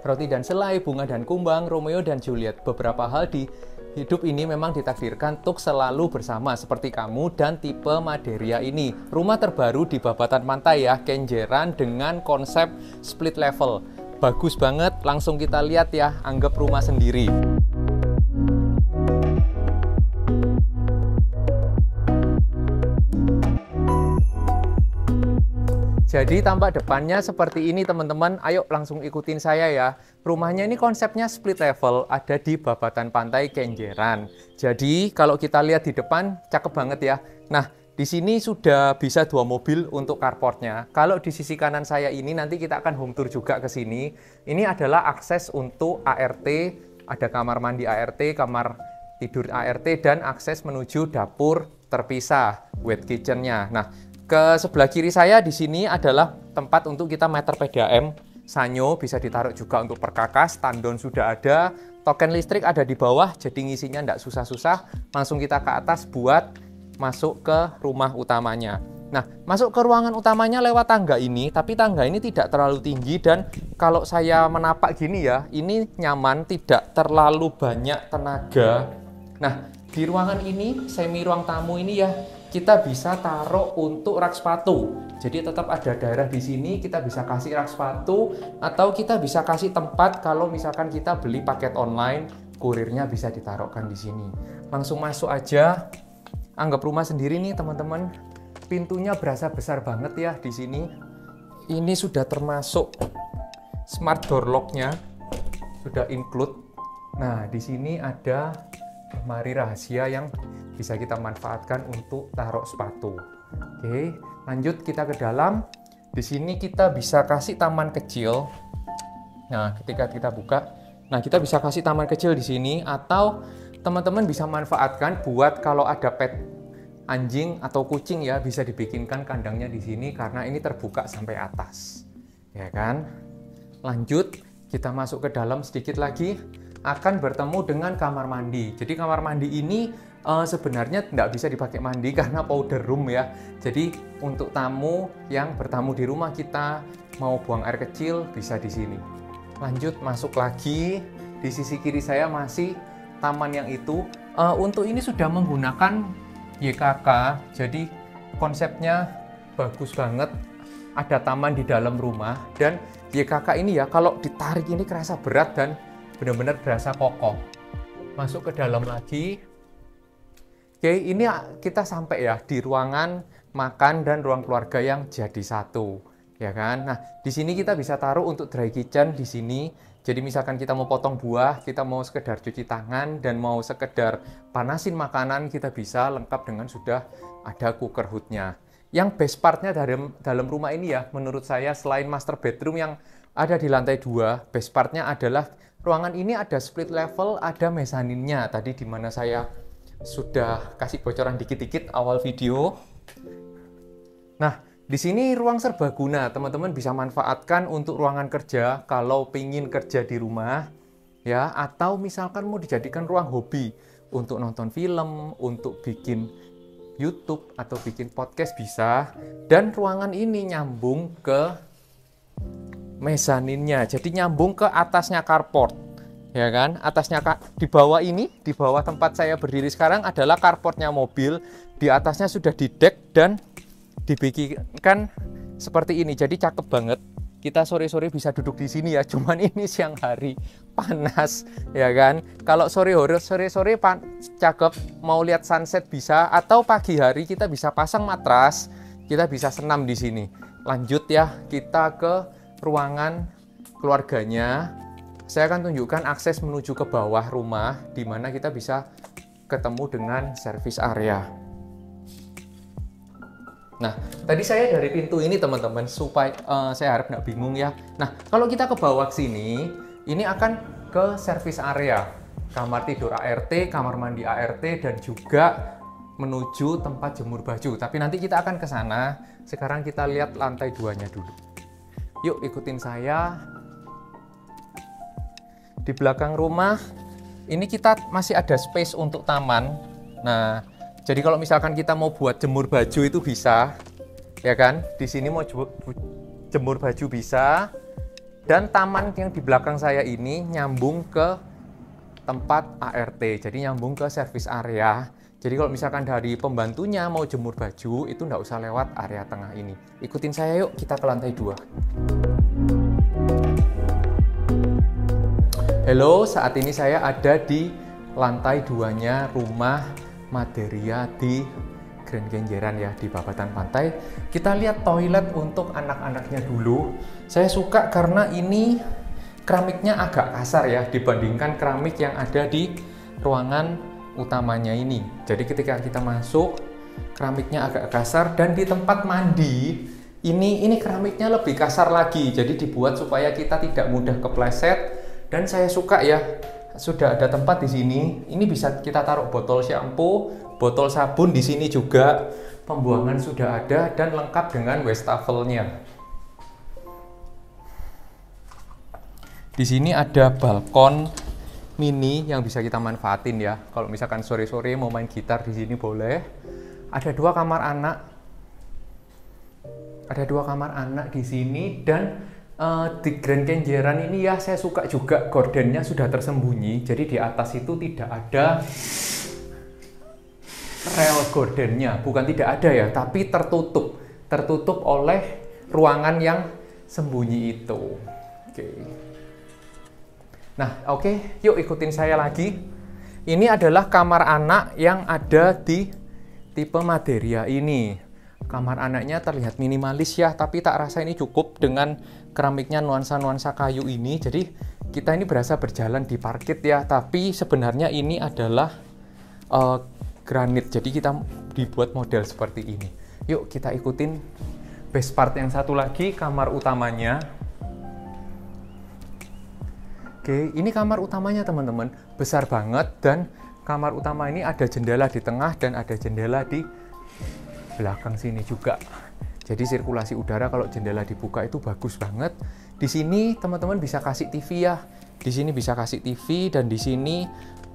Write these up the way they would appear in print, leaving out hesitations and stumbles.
Roti dan selai, bunga dan kumbang, Romeo dan Juliet. Beberapa hal di hidup ini memang ditakdirkan untuk selalu bersama, seperti kamu dan tipe Maderia ini. Rumah terbaru di Babatan Pantai ya, Kenjeran dengan konsep split level. Bagus banget, langsung kita lihat ya, anggap rumah sendiri. Jadi tampak depannya seperti ini teman-teman, ayo langsung ikutin saya ya. Rumahnya ini konsepnya split level, ada di Babatan Pantai Kenjeran. Jadi kalau kita lihat di depan, cakep banget ya. Nah, di sini sudah bisa 2 mobil untuk carportnya. Kalau di sisi kanan saya ini, nanti kita akan home tour juga ke sini. Ini adalah akses untuk ART, ada kamar mandi ART, kamar tidur ART, dan akses menuju dapur terpisah, wet kitchen-nya. Nah, ke sebelah kiri saya di sini adalah tempat untuk kita meter PDAM, sanyo bisa ditaruh juga untuk perkakas, tandon sudah ada, token listrik ada di bawah, jadi ngisinya tidak susah-susah. Langsung kita ke atas buat masuk ke rumah utamanya. Nah, masuk ke ruangan utamanya lewat tangga ini, tapi tangga ini tidak terlalu tinggi dan kalau saya menapak gini ya, ini nyaman, tidak terlalu banyak tenaga. Nah, di ruangan ini, semi ruang tamu ini ya, kita bisa taruh untuk rak sepatu. Jadi tetap ada daerah di sini, kita bisa kasih rak sepatu atau kita bisa kasih tempat kalau misalkan kita beli paket online, kurirnya bisa ditaruhkan di sini. Langsung masuk aja. Anggap rumah sendiri nih, teman-teman. Pintunya berasa besar banget ya di sini. Ini sudah termasuk smart door lock-nya. Sudah include. Nah, di sini ada lemari rahasia yang bisa kita manfaatkan untuk taruh sepatu. Oke, lanjut kita ke dalam. Di sini kita bisa kasih taman kecil. Nah, ketika kita buka, nah kita bisa kasih taman kecil di sini atau teman-teman bisa manfaatkan buat kalau ada pet anjing atau kucing ya, bisa dibikinkan kandangnya di sini karena ini terbuka sampai atas. Ya kan? Lanjut, kita masuk ke dalam sedikit lagi, akan bertemu dengan kamar mandi. Jadi kamar mandi ini sebenarnya tidak bisa dipakai mandi karena powder room ya. Jadi untuk tamu yang bertamu di rumah kita mau buang air kecil bisa di sini. Lanjut masuk lagi, di sisi kiri saya masih taman yang itu. Untuk ini sudah menggunakan YKK, jadi konsepnya bagus banget. Ada taman di dalam rumah dan YKK ini ya kalau ditarik ini kerasa berat dan benar-benar berasa kokoh. Masuk ke dalam lagi. Oke, ini kita sampai ya di ruangan makan dan ruang keluarga yang jadi satu, ya kan? Nah, di sini kita bisa taruh untuk dry kitchen di sini. Jadi misalkan kita mau potong buah, kita mau sekedar cuci tangan dan mau sekedar panasin makanan, kita bisa lengkap dengan sudah ada cooker hood-nya. Yang best part-nya dalam rumah ini ya, menurut saya selain master bedroom yang ada di lantai 2, best part-nya adalah ruangan ini ada split level, ada mezaninnya. Tadi di mana saya sudah kasih bocoran dikit-dikit awal video. Nah, di sini ruang serbaguna, teman-teman bisa manfaatkan untuk ruangan kerja kalau pengen kerja di rumah, ya, atau misalkan mau dijadikan ruang hobi untuk nonton film, untuk bikin YouTube atau bikin podcast bisa. Dan ruangan ini nyambung ke mezaninnya, jadi nyambung ke atasnya carport. Ya kan, atasnya di bawah ini, di bawah tempat saya berdiri sekarang adalah carportnya mobil, di atasnya sudah didek dan dibikinkan seperti ini, jadi cakep banget. Kita sore-sore bisa duduk di sini ya, cuman ini siang hari panas, ya kan. Kalau sore-sore cakep, mau lihat sunset bisa, atau pagi hari kita bisa pasang matras, kita bisa senam di sini. Lanjut ya, kita ke ruangan keluarganya. Saya akan tunjukkan akses menuju ke bawah rumah, di mana kita bisa ketemu dengan service area. Nah, tadi saya dari pintu ini teman-teman, supaya saya harap nggak bingung ya. Nah, kalau kita ke bawah sini, ini akan ke service area. Kamar tidur ART, kamar mandi ART, dan juga menuju tempat jemur baju. Tapi nanti kita akan ke sana. Sekarang kita lihat lantai 2-nya dulu. Yuk, ikutin saya. Di belakang rumah ini kita masih ada space untuk taman. Nah, jadi kalau misalkan kita mau buat jemur baju itu bisa, ya kan? Di sini mau jemur baju bisa. Dan taman yang di belakang saya ini nyambung ke tempat ART, jadi nyambung ke service area. Jadi kalau misalkan dari pembantunya mau jemur baju, itu nggak usah lewat area tengah ini. Ikutin saya yuk, kita ke lantai 2. Halo, saat ini saya ada di lantai 2-nya rumah Maderia di Grand Kenjeran ya, di Babatan Pantai. Kita lihat toilet untuk anak-anaknya dulu. Saya suka karena ini keramiknya agak kasar ya, dibandingkan keramik yang ada di ruangan utamanya ini. Jadi ketika kita masuk, keramiknya agak kasar, dan di tempat mandi ini keramiknya lebih kasar lagi. Jadi dibuat supaya kita tidak mudah kepleset. Dan saya suka ya, sudah ada tempat di sini. Ini bisa kita taruh botol shampoo, botol sabun di sini juga. Pembuangan sudah ada dan lengkap dengan wastafelnya. Di sini ada balkon mini yang bisa kita manfaatin ya. Kalau misalkan sore-sore mau main gitar di sini boleh. Ada 2 kamar anak. Ada 2 kamar anak di sini, dan di Grand Kenjeran ini ya saya suka juga gordennya sudah tersembunyi. Jadi di atas itu tidak ada rel gordennya, bukan tidak ada ya, tapi tertutup oleh ruangan yang sembunyi itu. Oke. Nah, oke, yuk ikutin saya lagi. Ini adalah kamar anak yang ada di tipe Maderia ini. Kamar anaknya terlihat minimalis ya, tapi tak rasa ini cukup dengan keramiknya nuansa-nuansa kayu ini. Jadi kita ini berasa berjalan di parket ya, tapi sebenarnya ini adalah granit. Jadi kita dibuat model seperti ini. Yuk kita ikutin best part yang satu lagi, kamar utamanya. Oke, ini kamar utamanya teman-teman, besar banget, dan kamar utama ini ada jendela di tengah dan ada jendela di belakang sini juga. Jadi sirkulasi udara kalau jendela dibuka itu bagus banget. Di sini teman-teman bisa kasih TV ya. Di sini bisa kasih TV, dan di sini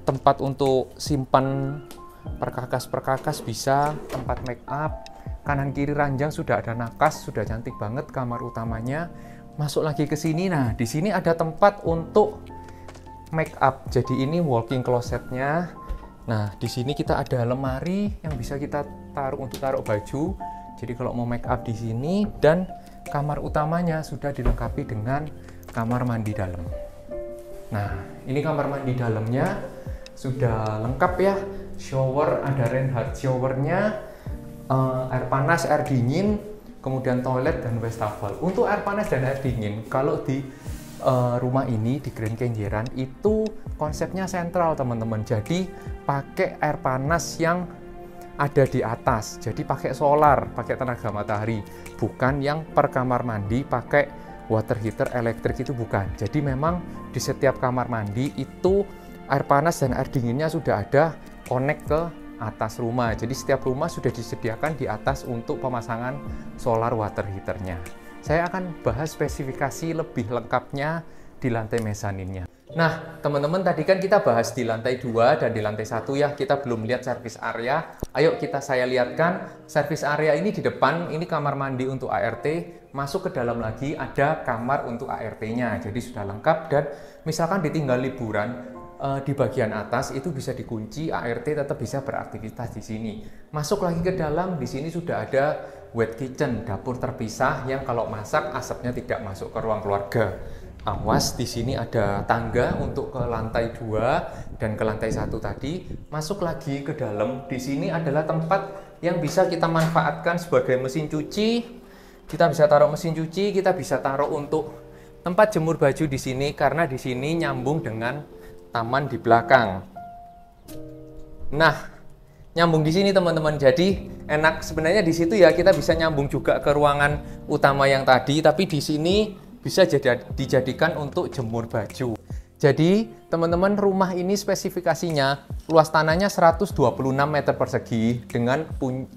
tempat untuk simpan perkakas-perkakas bisa, tempat make up. Kanan kiri ranjang sudah ada nakas, sudah cantik banget kamar utamanya. Masuk lagi ke sini. Nah, di sini ada tempat untuk make up. Jadi ini walk-in closet-nya. Nah, di sini kita ada lemari yang bisa kita taruh untuk taruh baju. Jadi kalau mau make up di sini, dan kamar utamanya sudah dilengkapi dengan kamar mandi dalam. Nah, ini kamar mandi dalamnya sudah lengkap ya. Shower, ada Reinhardt showernya, air panas, air dingin, kemudian toilet dan wastafel. Untuk air panas dan air dingin, kalau di rumah ini di Grand Kenjeran itu konsepnya sentral teman-teman. Jadi pakai air panas yang ada di atas, jadi pakai solar, pakai tenaga matahari, bukan yang per kamar mandi pakai water heater elektrik, itu bukan. Jadi memang di setiap kamar mandi itu air panas dan air dinginnya sudah ada connect ke atas rumah. Jadi setiap rumah sudah disediakan di atas untuk pemasangan solar water heaternya. Saya akan bahas spesifikasi lebih lengkapnya di lantai mezaninnya. Nah, teman-teman, tadi kan kita bahas di lantai 2 dan di lantai 1 ya, kita belum lihat service area. Ayo saya lihatkan service area ini. Di depan ini kamar mandi untuk ART, masuk ke dalam lagi ada kamar untuk ART-nya. Jadi sudah lengkap, dan misalkan ditinggal liburan, di bagian atas itu bisa dikunci, ART tetap bisa beraktivitas di sini. Masuk lagi ke dalam, di sini sudah ada wet kitchen, dapur terpisah yang kalau masak asapnya tidak masuk ke ruang keluarga. Awas, di sini ada tangga untuk ke lantai 2 dan ke lantai 1 tadi. Masuk lagi ke dalam, di sini adalah tempat yang bisa kita manfaatkan sebagai mesin cuci. Kita bisa taruh mesin cuci, kita bisa taruh untuk tempat jemur baju di sini, karena di sini nyambung dengan taman di belakang. Nah, nyambung di sini teman-teman. Jadi enak sebenarnya di situ ya, kita bisa nyambung juga ke ruangan utama yang tadi, tapi di sini bisa dijadikan untuk jemur baju. Jadi teman-teman, rumah ini spesifikasinya luas tanahnya 126 meter persegi dengan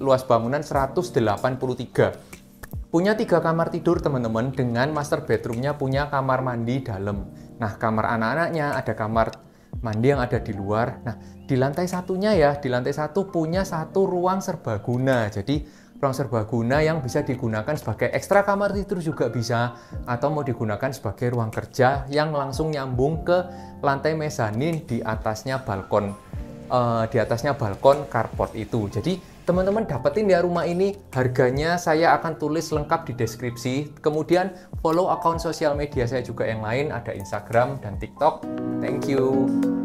luas bangunan 183. Punya 3 kamar tidur teman-teman, dengan master bedroomnya punya kamar mandi dalam. Nah, kamar anak-anaknya ada kamar mandi yang ada di luar. Nah, di lantai satunya ya, di lantai 1 punya 1 ruang serbaguna. Jadi ruang serbaguna yang bisa digunakan sebagai ekstra kamar tidur juga bisa, atau mau digunakan sebagai ruang kerja yang langsung nyambung ke lantai mezanin di atasnya balkon carport itu. Jadi teman-teman dapetin ya rumah ini. Harganya saya akan tulis lengkap di deskripsi. Kemudian follow akun sosial media saya juga yang lain, ada Instagram dan TikTok. Thank you.